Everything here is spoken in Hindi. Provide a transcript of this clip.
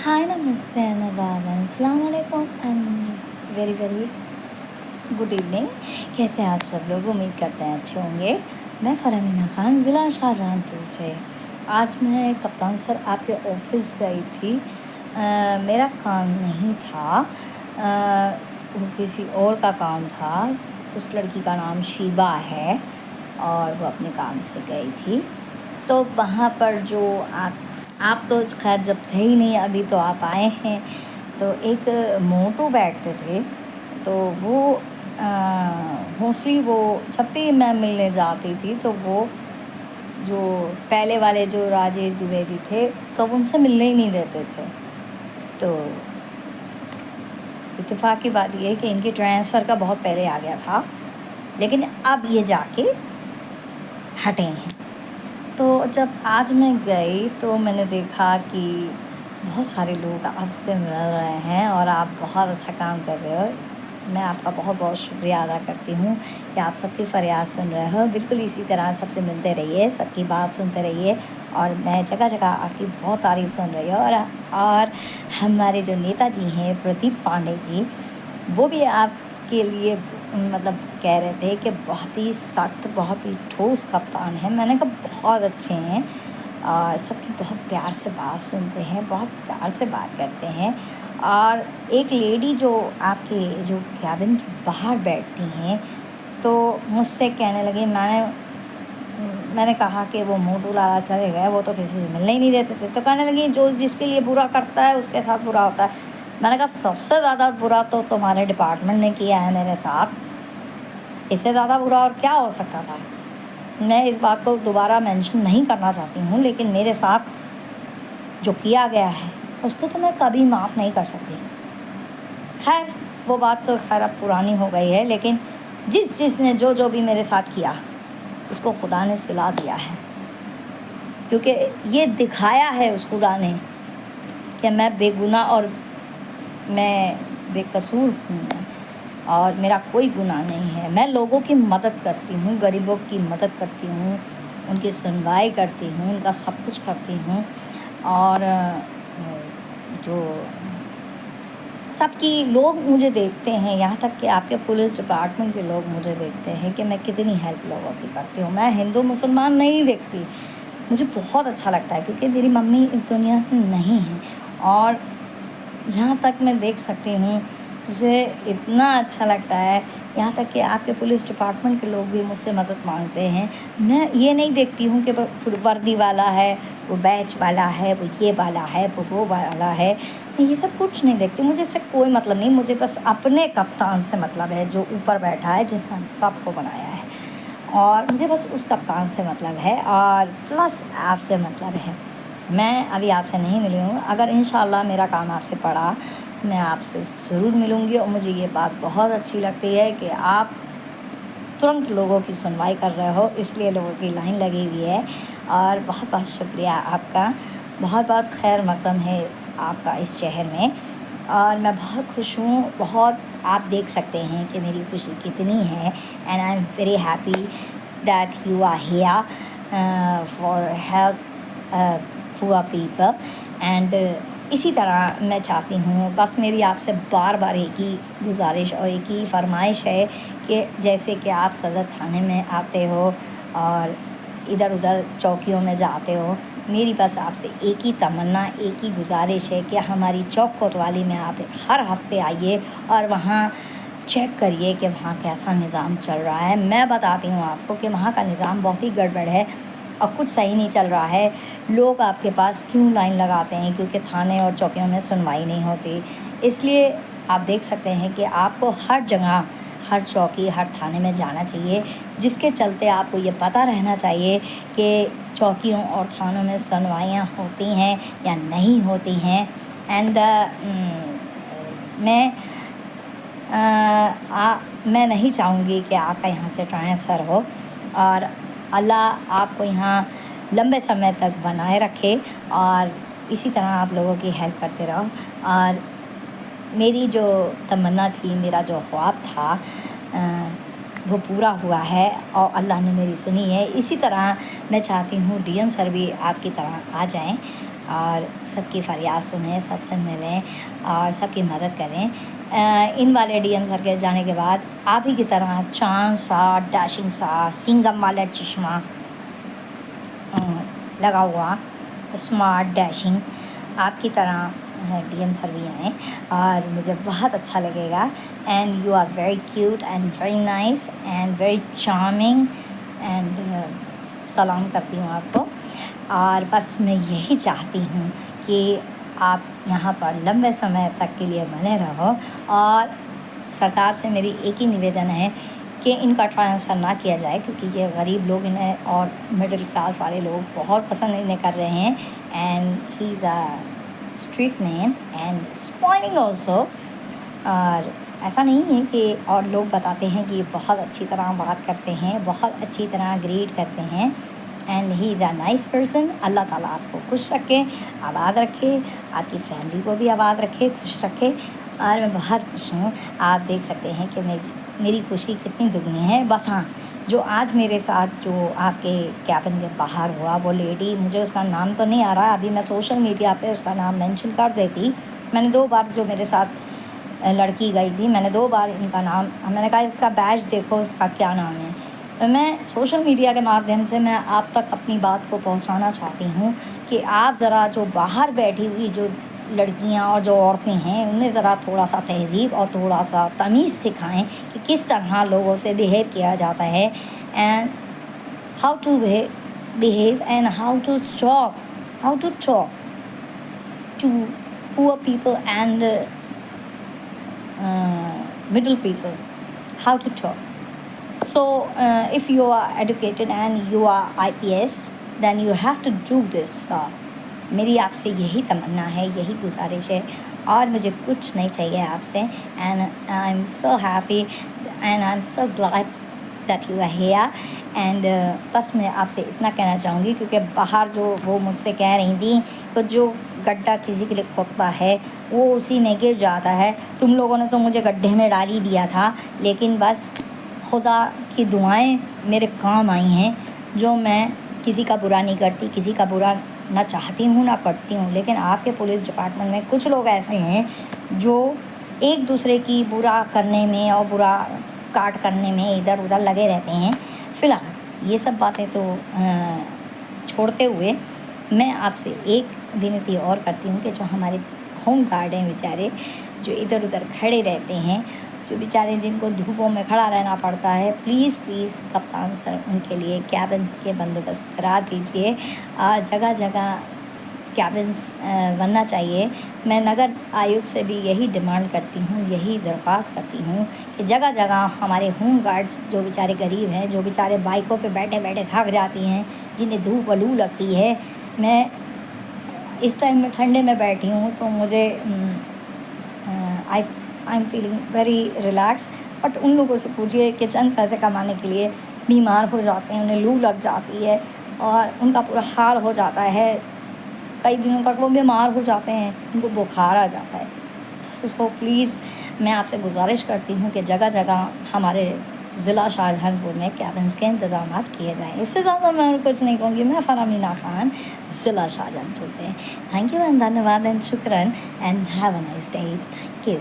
हाय नमस्ते अनदाब अस्सलाम वालेकुम and very very good evening. कैसे हैं आप सब लोग? उम्मीद करते हैं अच्छे होंगे। मैं फ़रमीना ख़ान, ज़िला शाहजहांपुर से। आज मैं कप्तान सर आपके ऑफिस गई थी। मेरा काम नहीं था, वो किसी और का काम था। उस लड़की का नाम शीबा है और वो अपने काम से गई थी। तो वहाँ पर जो आप तो खैर जब थे ही नहीं, अभी तो आप आए हैं। तो एक मोटू बैठते थे, तो वो मोस्टली वो जब भी मैं मिलने जाती थी तो वो जो पहले वाले जो राजेश द्विवेदी थे तो उनसे मिलने ही नहीं देते थे। तो इत्तेफाक की बात ये है कि इनके ट्रांसफ़र का बहुत पहले आ गया था, लेकिन अब ये जाके हटे हैं। तो जब आज मैं गई तो मैंने देखा कि बहुत सारे लोग आपसे मिल रहे हैं और आप बहुत अच्छा काम कर रहे हो। मैं आपका बहुत बहुत शुक्रिया अदा करती हूँ कि आप सबकी फ़रियाद सुन रहे हो। बिल्कुल इसी तरह सबसे मिलते रहिए, सबकी बात सुनते रहिए और मैं जगह जगह आपकी बहुत तारीफ़ सुन रही हूँ। और हमारे जो नेताजी हैं प्रदीप पांडे जी, वो भी आपके लिए मतलब कह रहे थे कि बहुत ही सख्त, बहुत ही ठोस कप्तान हैं। मैंने कहा बहुत अच्छे हैं और सबकी बहुत प्यार से बात सुनते हैं, बहुत प्यार से बात करते हैं। और एक लेडी जो आपके जो कैबिन के बाहर बैठती हैं, तो मुझसे कहने लगी, मैंने कहा कि वो मोटू लाला चले गए, वो तो किसी से मिलने ही नहीं देते थे। तो कहने लगी जो जिसके लिए बुरा करता है उसके साथ बुरा होता है। मैंने कहा सबसे ज़्यादा बुरा तो तुम्हारे डिपार्टमेंट ने किया है मेरे साथ, इससे ज़्यादा बुरा और क्या हो सकता था। मैं इस बात को दोबारा मेंशन नहीं करना चाहती हूँ, लेकिन मेरे साथ जो किया गया है उसको तो मैं कभी माफ़ नहीं कर सकती। खैर वो बात तो खैर अब पुरानी हो गई है, लेकिन जिसने जो भी मेरे साथ किया उसको खुदा ने सिला दिया है, क्योंकि ये दिखाया है उस खुदा ने कि मैं बेगुनाह और मैं बेकसूर हूँ और मेरा कोई गुनाह नहीं है। मैं लोगों की मदद करती हूँ, गरीबों की मदद करती हूँ, उनकी सुनवाई करती हूँ, उनका सब कुछ करती हूँ। और जो सबकी लोग मुझे देखते हैं, यहाँ तक कि आपके पुलिस डिपार्टमेंट के लोग मुझे देखते हैं कि मैं कितनी हेल्प लोगों की करती हूँ। मैं हिंदू मुसलमान नहीं देखती, मुझे बहुत अच्छा लगता है क्योंकि मेरी मम्मी इस दुनिया में नहीं है। और जहाँ तक मैं देख सकती हूँ मुझे इतना अच्छा लगता है, यहाँ तक कि आपके पुलिस डिपार्टमेंट के लोग भी मुझसे मदद मांगते हैं। मैं ये नहीं देखती हूँ कि वर्दी वाला है, वो बैच वाला है, वो ये वाला है, वो वाला है। मैं ये सब कुछ नहीं देखती, मुझे इससे कोई मतलब नहीं। मुझे बस अपने कप्तान से मतलब है जो ऊपर बैठा है, जिसने सबको बनाया है, और मुझे बस उस कप्तान से मतलब है और प्लस आपसे मतलब है। मैं अभी आपसे नहीं मिली हूँ, अगर इंशाल्लाह मेरा काम आपसे पड़ा मैं आपसे ज़रूर मिलूँगी। और मुझे ये बात बहुत अच्छी लगती है कि आप तुरंत लोगों की सुनवाई कर रहे हो, इसलिए लोगों की लाइन लगी हुई है। और बहुत बहुत शुक्रिया आपका, बहुत बहुत खैर मक़दम है आपका इस शहर में। और मैं बहुत खुश हूँ, बहुत आप देख सकते हैं कि मेरी खुशी कितनी है। And I am very happy that you are here for help poor people. And इसी तरह मैं चाहती हूँ, बस मेरी आपसे बार बार एक ही गुजारिश और एक ही फरमाइश है कि जैसे कि आप सदर थाने में आते हो और इधर उधर चौकियों में जाते हो, मेरी बस आपसे एक ही तमन्ना, एक ही गुजारिश है कि हमारी चौक कोतवाली में आप हर हफ्ते आइए और वहाँ चेक करिए कि वहाँ कैसा निज़ाम चल रहा है। मैं बताती हूँ आपको कि वहाँ का निज़ाम बहुत ही गड़बड़ है और कुछ सही नहीं चल रहा है। लोग आपके पास क्यों लाइन लगाते हैं? क्योंकि थाने और चौकियों में सुनवाई नहीं होती। इसलिए आप देख सकते हैं कि आपको हर जगह, हर चौकी, हर थाने में जाना चाहिए, जिसके चलते आपको ये पता रहना चाहिए कि चौकियों और थानों में सुनवाइयाँ होती हैं या नहीं होती हैं। एंड मैं नहीं चाहूँगी कि आपका यहाँ से ट्रांसफ़र हो, और अल्लाह आपको यहाँ लंबे समय तक बनाए रखे और इसी तरह आप लोगों की हेल्प करते रहो। और मेरी जो तमन्ना थी, मेरा जो ख्वाब था, वो पूरा हुआ है और अल्लाह ने मेरी सुनी है। इसी तरह मैं चाहती हूँ डीएम सर भी आपकी तरह आ जाएं और सबकी फरियाद सुनें, सबसे मिलें और सबकी मदद करें। इन वाले डीएम सर के जाने के बाद आप ही की तरह चांद सा, डैशिंग सा, सिंघम वाला चश्मा लगा हुआ, स्मार्ट, डैशिंग आपकी तरह डीएम सर भी आएँ और मुझे बहुत अच्छा लगेगा। And you are very cute and very nice and very charming and सलाम करती हूँ आपको। और बस मैं यही चाहती हूँ कि आप यहाँ पर लंबे समय तक के लिए बने रहो। और सरकार से मेरी एक ही निवेदन है कि इनका ट्रांसफ़र ना किया जाए, क्योंकि ये गरीब लोग इन्हें और मिडिल क्लास वाले लोग बहुत पसंद इन्हें कर रहे हैं। And he is a street man and spoiling also. और ऐसा नहीं है कि और लोग बताते हैं कि बहुत अच्छी तरह बात करते हैं, बहुत अच्छी तरह ग्रीट करते हैं। And he is a nice person. अल्लाह ताला आपको खुश रखे, आबाद रखे, आपकी फैमिली को भी आबाद रखे, खुश रखे। और मैं बहुत खुश हूँ। आप देख सकते हैं कि मेरी खुशी कितनी दुगनी है। बस हाँ, जो आज मेरे साथ जो आपके कैबिन के बाहर हुआ, वो लेडी, मुझे उसका नाम तो नहीं आ रहा, अभी मैं सोशल मीडिया पे उसका नाम मेंशन कर देती। मैंने 2 बार जो मेरे साथ लड़की गई थी, मैंने 2 बार इनका नाम, मैंने कहा इसका बैज देखो, इसका क्या नाम है। तो मैं सोशल मीडिया के माध्यम से मैं आप तक अपनी बात को पहुंचाना चाहती हूं कि आप ज़रा जो बाहर बैठी हुई जो लड़कियां और जो औरतें हैं, उन्हें ज़रा थोड़ा सा तहज़ीब और थोड़ा सा तमीज़ सिखाएं कि किस तरह लोगों से बिहेव किया जाता है। And how to behave and how to talk to poor people and middle people, how to talk. So if you are educated and you are IPS, then you have to do this. मेरी आपसे यही तमन्ना है, यही गुजारिश है और मुझे कुछ नहीं चाहिए आपसे। And I am so happy and I am so glad that you are here. And बस मैं आपसे इतना कहना चाहूँगी, क्योंकि बाहर जो वो मुझसे कह रही थी, तो जो गड्ढा किसी के लिए खोदता है वो उसी में गिर जाता है। तुम लोगों ने तो मुझे गड्ढे में डाल ही दिया था, लेकिन बस खुदा की दुआएं मेरे काम आई हैं। जो मैं किसी का बुरा नहीं करती, किसी का बुरा ना चाहती हूँ ना करती हूँ, लेकिन आपके पुलिस डिपार्टमेंट में कुछ लोग ऐसे हैं जो एक दूसरे की बुरा करने में और बुरा काट करने में इधर उधर लगे रहते हैं। फ़िलहाल ये सब बातें तो छोड़ते हुए मैं आपसे एक विनती और करती हूँ कि जो हमारे होम गार्ड हैं बेचारे, जो इधर उधर खड़े रहते हैं, जो बेचारे जिनको धूपों में खड़ा रहना पड़ता है, प्लीज़ कप्तान सर उनके लिए कैबिन्स के बंदोबस्त करा दीजिए। जगह जगह कैबिन्स बनना चाहिए। मैं नगर आयुक्त से भी यही डिमांड करती हूँ, यही दरख्वास्त करती हूँ कि जगह जगह हमारे होम गार्ड्स जो बेचारे गरीब हैं, जो बेचारे बाइकों पे बैठे बैठे थक जाती हैं, जिन्हें धूप लू लगती है। मैं इस टाइम में ठंडे में बैठी हूँ तो मुझे I am feeling very relax. But उन लोगों से पूछिए कि चंद पैसे कमाने के लिए बीमार हो जाते हैं, उन्हें लू लग जाती है और उनका पूरा हाल हो जाता है। कई दिनों तक वो बीमार हो जाते हैं, उनको बुखार आ जाता है। सो प्लीज़ मैं आपसे गुजारिश करती हूँ कि जगह जगह हमारे ज़िला शाहजहानपुर में कैबिन्स के इंतज़ाम किए जाएँ। इससे ज़्यादा मैं कुछ नहीं कहूँगी। मैं फ़रमीना ख़ान, ज़िला शाहजहानपुर से। थैंक यू एंड धन्यवाद एंड शुक्रन and have a nice day. Thank you.